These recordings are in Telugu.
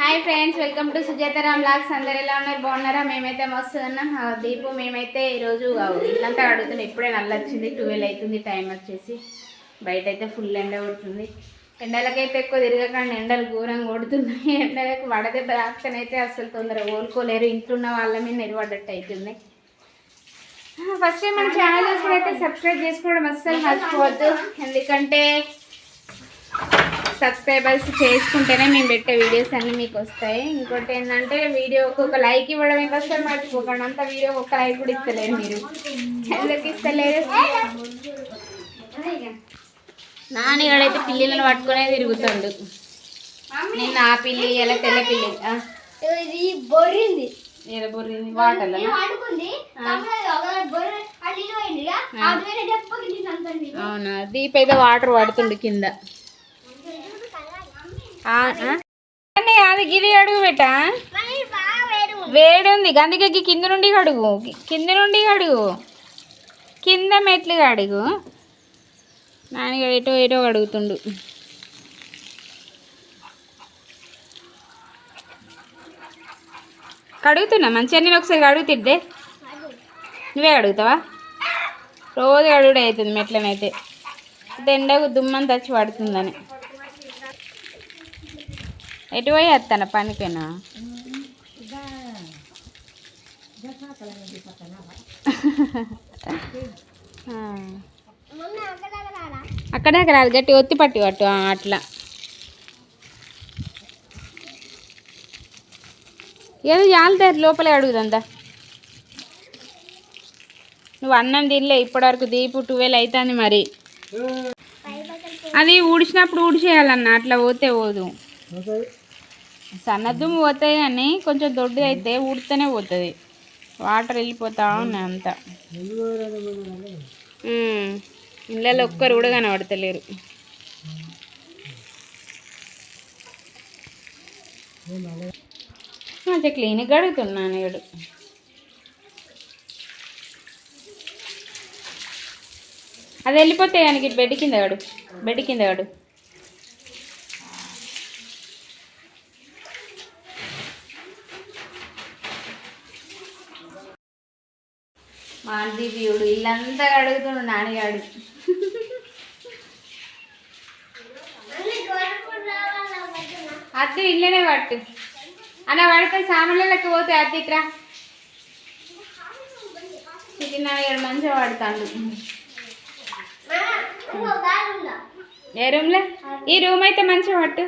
Hi friends, welcome to Sujataram blogs. అందరు ఎలా ఉన్నారు? బాగున్నారా? మేమైతే మస్తు ఉన్నాం. దీపు మేమైతే ఈరోజు ఇల్లంతా అడుగుతున్నాం. ఇప్పుడే నల్లొచ్చింది, 12 అవుతుంది టైం వచ్చేసి. బయట అయితే ఫుల్ ఎండ కొడుతుంది. ఎండలకైతే ఎక్కువ తిరగకండి, ఎండలు ఘోరంగా కొడుతున్నాయి. ఎండలకు వడదెబ్బ తాకుతనైతే అసలు తొందరగా కోలుకోలేరు. ఇంట్లో ఉన్న వాళ్ళ మీద నిలబడ్డట్టు అవుతుంది. ఫస్ట్ టైం మన ఛానల్ చూసినైతే సబ్స్క్రైబ్ చేసుకోవడం అస్సలు మర్చిపోవద్దు. ఎందుకంటే సబ్స్క్రైబర్స్ చేసుకుంటేనే మేము పెట్టే వీడియోస్ అన్నీ మీకు వస్తాయి. ఇంకోటి ఏంటంటే వీడియోకి ఒక లైక్ ఇవ్వడం ఇంకా అసలు మర్చిపోకండి. అంత వీడియోకి ఒక లైక్ కూడా ఇస్తలేరు మీరు. ఎందుకు ఇస్తలేరు? నాన్నగాడైతే పిల్లిలను పట్టుకునే తిరుగుతుండు. నేను ఆ పిల్లి ఎలా తెల్ల పిల్లి బొర్రింది. ఎలా బొర్రింది? వాటర్లో. అవునా? దీప్ అయితే వాటర్ పడుతుండు కింద. అది గిరి అడుగు పెట్ట వేడి ఉంది. అందుకే కింద నుండి కడుగు, కింద మెట్లుగా అడుగు. నాన్నగారు ఎటో ఎటో అడుగుతుండు. కడుగుతున్నా మంచిగా. నేను ఒకసారి అడుగుతుండే నువ్వే అడుగుతావా? రోజు అడుగుడే అవుతుంది మెట్లనైతే. ఎండకు దుమ్మని తెచ్చి పడుతుందని. ఎటు పోయి వస్తాను పనికేనా? అక్కడే రాదు, గట్టి ఒత్తి పట్టి పట్టు. అట్లా ఏదో జాలుతారు లోపలే అడుగుదంతా. నువ్వు అన్నం తినలే ఇప్పటివరకు. దీపు 12 అవుతుంది మరి. అది ఊడిచినప్పుడు ఊడిచేయాలన్న, అట్లా పోతే పోదు. సన్నదుమ్ము పోతాయి కానీ కొంచెం దొడ్డు అయితే ఊడితేనే పోతుంది. వాటర్ వెళ్ళిపోతా ఉన్నాయి అంతా. ఇళ్ళలో ఒక్కరు కూడా కనబడతలేరు. మంచిగా క్లీన్గా అడుగుతున్నాను నేడు. అది వెళ్ళిపోతాయి కానీ బెడ్ కింద వాడు. మాల్దీపియుడు ఇల్లంతా అడుగుతుండు నాన్నగాడు. అద్దె ఇల్లనే పట్టు అలా పడితే సామాన్లకి పోతే అద్దె ఇట్రా. చికెన్ నాన్నగాడు మంచిగా పడతాడు. ఏ రూమ్లో? ఈ రూమ్ అయితే మంచిగా పట్టు.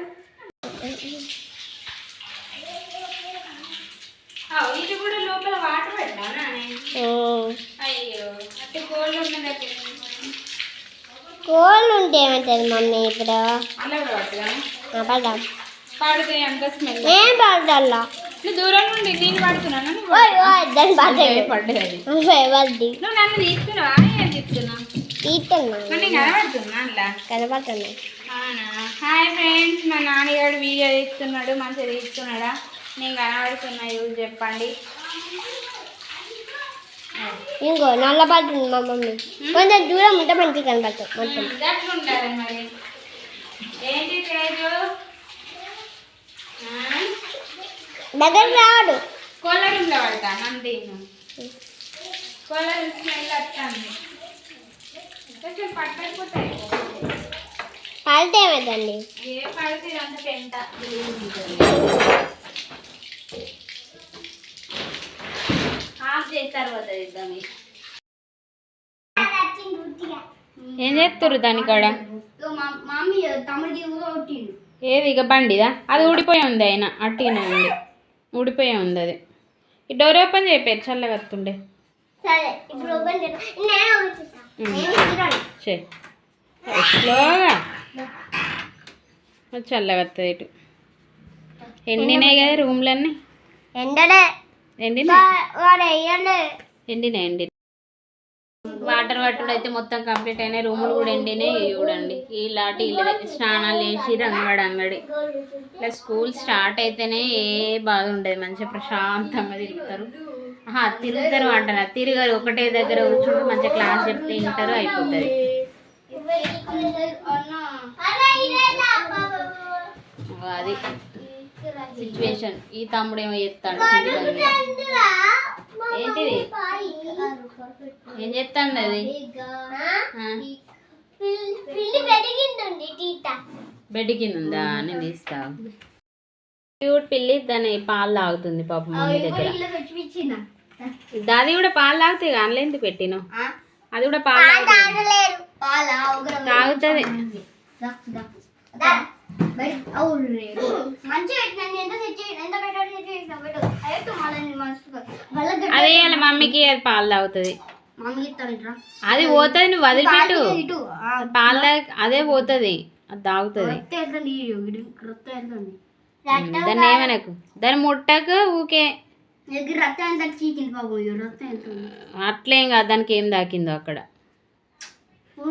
ఇది కూడా లోపల వాటర్ పెట్టానా? అయ్యో, అంటే కోళ్ళు ఉంటే ఏమవుతుంది మమ్మీ? ఇప్పుడు అలా కూడా పట్టుదా? పడితే ఎంత స్మెల్. ఏం పడాలా? నువ్వు దూరం నుండి నేను పడుతున్నాను. పడ్డది. నువ్వు నన్ను తీసుకున్నావా? ఏం తీసుకున్నా? కనబడుతున్నా. అవునా? హాయ్ ఫ్రెండ్స్, మా నాన్నగారు వీడియో తీస్తున్నాడు. మంచిగా తీసుకున్నాడా? నేను కనబడుతున్నా, యూజ్ చెప్పండి. ఇంకో నల్ల పడుతుంది మా మమ్మీ. కొంచెం దూరం ఉంటే మంచిగా కనబడుతుంది. మొత్తం గట్లు ఉంటారు మరి. ఏంటి తేజు దగ్గర రాడు. కోళ్ళ పడతా నంది. కోళ్ళ స్మెల్ వస్తుంది. కొంచెం పట్టకపోతాయి. పడితే ఏమైందండి? ఏ పడితే అంత పెంట ఏం చేస్తారు దాని కాడ? ఏది ఇక బండిదా? అది ఊడిపోయి ఉంది. అయినా అట్టిగానే ఉంది, ఊడిపోయే ఉంది. అది ఈ డోర్ ఓపెన్ చేయలేదు, చల్లగా వస్తుండే. స్లోగా చల్లగా వస్తుంది. ఇటు ఎండినాయి కదా రూమ్లన్నీ. ఎండినాయి. వాటర్ పట్టుడు అయితే మొత్తం కంప్లీట్ అయినాయి. రూములు కూడా ఎండినాయి. చూడండి, ఇలాంటి ఇల్లు స్నానాలు చేసి అంగడి. ఇలా స్కూల్ స్టార్ట్ అయితేనే ఏ బాధ ఉండదు. మంచిగా ప్రశాంతంగా తిరుగుతారు. తిరుగుతారు అంటారు, తిరగరు. ఒకటే దగ్గర కూర్చుంటే మంచిగా క్లాస్ చెప్తే వింటారు, అయిపోతుంది. అది సిచ్యువేషన్. ఈ తమ్ముడు ఏమో చేస్తాడు, ఏంటిది ఏం చేస్తాడు అది? బెడ్ కింద ఉందా? నేను ఇస్తా. క్యూట్ పిల్లి, దాని పాలు తాగుతుంది పాప మమ్మీ దగ్గర. దాది కూడా పాలు తాగుతాయి, ఆన్లైన్ పెట్టిను. అది కూడా పాలు తాగుతుంది. అదే వాళ్ళ మమ్మీకి అది పాలు తాగుతుంది. అది పోతుంది, నువ్వు వదిలిపెట్టు. పాలు అదే పోతుంది, అది తాగుతుంది. దాన్ని ఏమనకు, దాన్ని ముట్టకు ఊకే. అట్లేం కాదు, దానికి ఏం తాకిందో అక్కడ.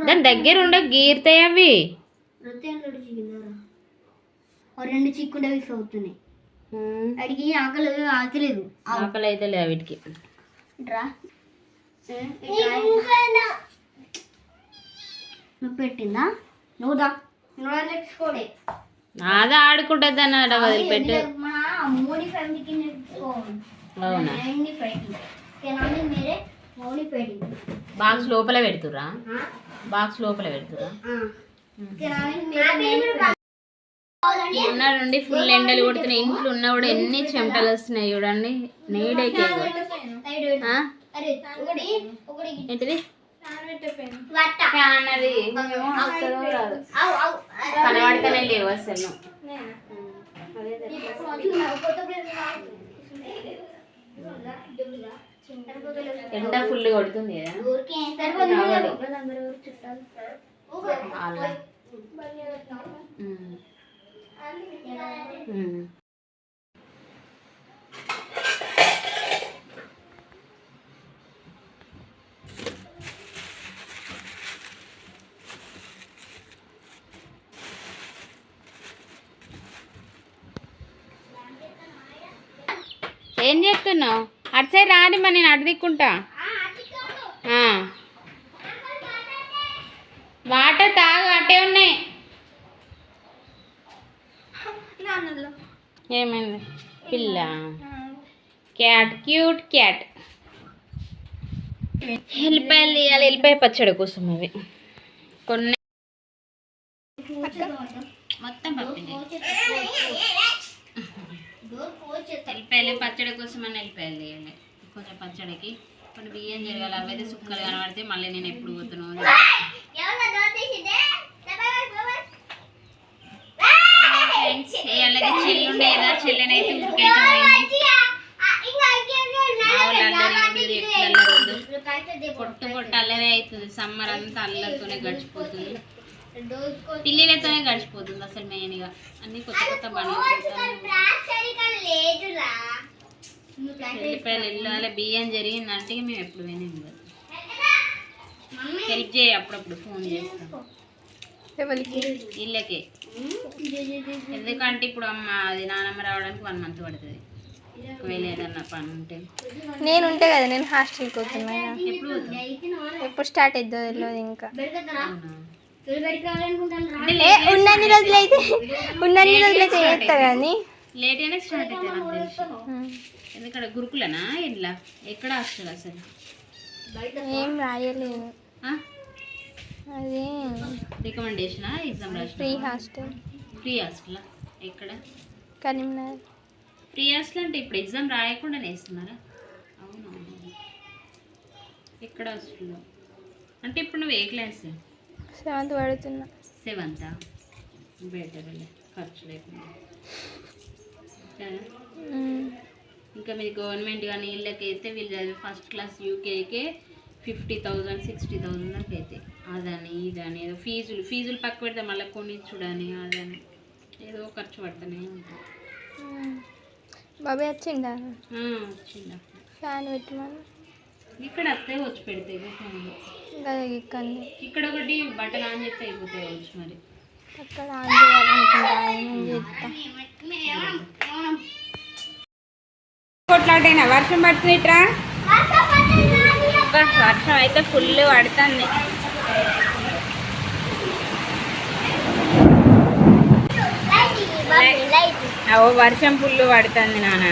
దాని దగ్గర ఉండ గీరుతాయి అవి. రెండు చిక్కుండే అవుతున్నాయి. అడిగి ఆకలి ఆకలేదు, ఆకలి అయితే లేదు వీటికి. నువ్వు పెట్టిందా? నువ్వుదా తెచ్చుకోడే. అదే ఆడుకుంటుంది అన్న వదిలిపెట్టు. అవునా? బాక్స్ లోపల పెడుతురా? బాక్స్ లోపల పెడుతురా? ఉన్న నుండి ఫుల్ ఎండలు కొడుతున్నాయి. ఇంట్లో ఉన్నా కూడా ఎన్ని చెమటలు వస్తున్నాయి చూడండి. నీడైతే ఏంటిది ఫ్యాన్, అది కనబడతానే లేవు అసలు. ఎండ ఫుల్ కొడుతుంది కదా. ఏం చేస్తున్నావు? అటు సైడ్ రాని మరి, నేను అటు దిక్కుంటా. వాటర్ తాగు, అట్టే ఉన్నాయి. ఏమైంది? పిల్ల క్యాట్, క్యూట్ క్యాట్. ఎల్లిపాయలు తీయాలి, ఎల్లిపాయ పచ్చడి కోసం. అవి కొన్ని మొత్తం పప్పింది. ఎల్లిపాయలు పచ్చడి కోసం అని ఎల్లిపాయలు తీయాలి. కొంచెం పచ్చడికి కొన్ని బియ్యం జరగాలి. అవైతే సుక్కలు కనబడితే మళ్ళీ నేను ఎప్పుడు పోతున్నాను. అలాగే చెల్లి ఉండే కదా, చెల్లెనైతే ఊరికైతే పొట్టు పొట్టు అల్లరే అవుతుంది. సమ్మర్ అంతా అల్లరితోనే గడిచిపోతుంది, పిల్లలతోనే గడిచిపోతుంది అసలు. మెయిన్గా అన్ని కొత్త కొత్త బండ్లు, ఎల్లిపాయలు వెళ్ళాలి. బియ్యం జరిగిందంటే మేము ఎప్పుడు వినేం కదా. హెల్ప్ చేయి, అప్పుడప్పుడు ఫోన్ చేస్తాం ఇళ్ళకి. ఎందుకంటే ఇప్పుడు అమ్మ అది నానమ్మ రావడానికి 1 month పడుతుంది. ఒకవేళ ఏదన్నా పని ఉంటే నేను ఉంటే కదా, నేను హాస్టల్కి పోతున్నా. ఎప్పుడు స్టార్ట్ అవుతుందో తెలియదు ఇంకా. ఉన్నన్ని రోజులైతే చేస్తా కానీ లేట్ అయినా స్టార్ట్ అవుతుంది నాకు తెలిసి. ఎందుకంటే గురుకులనా ఇట్లా ఎక్కడ హాస్టల్ అసలు ఏం రాయలేదు. అది రికమెండేషనా? ఎగ్జామ్ రాసిన ఫ్రీ హాస్టల్. ఫ్రీ హాస్టల్ ఎక్కడ? కరీంనగర్. ఫ్రీ హాస్టల్ అంటే ఇప్పుడు ఎగ్జామ్ రాయకుండా వేస్తున్నారా? అవునవును. ఎక్కడ హాస్టల్లో అంటే ఇప్పుడు నువ్వు ఏ క్లాస్? 7th పడుతున్నా. 7th? బెటర్, ఖర్చు లేకుండా. ఇంకా మీరు గవర్నమెంట్ కానీ వీళ్ళకి అయితే వీళ్ళు చదివి ఫస్ట్ క్లాస్ యూకేకే 50,000 60,000 దాకా అయితే. అదని ఇదని ఏదో ఫీజులు పక్క పెడితే మళ్ళీ కొనిచ్చుడని అదని ఏదో ఖర్చు పడుతూనే ఉంటుంది. బాబాయ్ వచ్చిందా? వచ్చిందా? ఫ్యాన్ పెట్టమని ఇక్కడ అత్తే వచ్చి పెడితే ఇక్కడ ఒకటి బట్టలు ఆన్ చేస్తే అయిపోతాయి వచ్చు. మరి అక్కడ ఆన్ చేయాలనుకుంటా. కొట్లాటైనా వర్షం పడుతుంది. ఇట్రా వర్షం అయితే ఫుల్ పడుతుంది. అవో వర్షం పుల్లు పడుతుంది నాన్న.